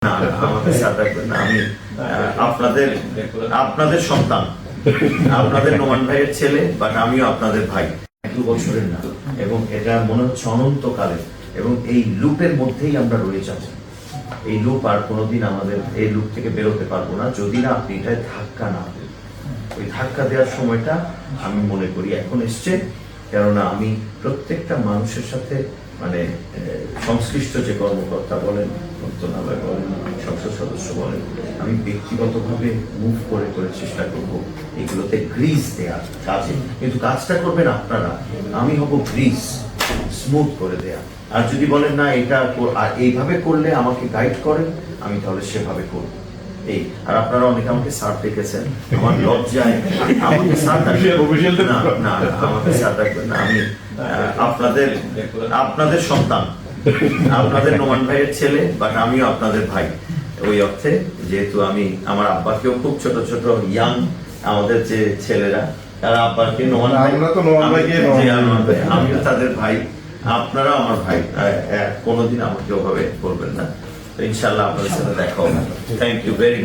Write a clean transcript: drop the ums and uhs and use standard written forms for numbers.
না না, আমাকে স্যার ডাকবেন না। আমি আপনাদের আপনাদের সন্তান, আপনাদের নোমান ভাইয়ের ছেলে, বাট আমিও আপনাদের ভাই। 2 বছরের না, এবং এটা মনে হচ্ছে অনন্তকালে, এবং এই লুপের মধ্যেই আমরা রয়ে যাব। এই লুপ আর কোনোদিন আমাদের এই লুপ থেকে বেরোতে পারবো না যদি না আপনি এটায় ধাক্কা না দেন। ওই ধাক্কা দেওয়ার সময়টা আমি মনে করি এখন এসছে, কেননা আমি প্রত্যেকটা মানুষের সাথে মানে সংশ্লিষ্ট যে কর্মকর্তা বলেন, মন্ত্রণালয় বলেন, সংসদ সদস্য বলেন, আমি ব্যক্তিগতভাবে মুভ করে করে চেষ্টা করব এগুলোতে গ্রিজ দেওয়ার কাজে। কিন্তু কাজটা করবেন আপনারা, আমি হব গ্রিজ স্মুথ করে দেয়া। আর যদি বলেন না এটা এইভাবে করলে আমাকে গাইড করেন, আমি তাহলে সেভাবে করব। এই আর আপনারা অনেকে আমাকে স্যার ডেকেছেন, আমার লজ্জায় আমাকে স্যার ডাকবেন না, না আমাকে স্যার ডাকবেন না। আমি আপনাদের সন্তান, আপনাদের নোমান ভাইয়ের ছেলে, বাট আমিও আপনাদের ভাই। ওই অর্থে যেহেতু আমি আমার আব্বাকেও খুব ছোট ছোট ইয়াং আমাদের যে ছেলেরা, তারা আব্বাকে নোমান ভাই, আমিও তাদের ভাই, আপনারা আমার ভাই। কোনোদিন আমাকে ওভাবে করবেন না। ইনশাল্লাহ আপনাদের সাথে দেখা হবে। Thank you very much.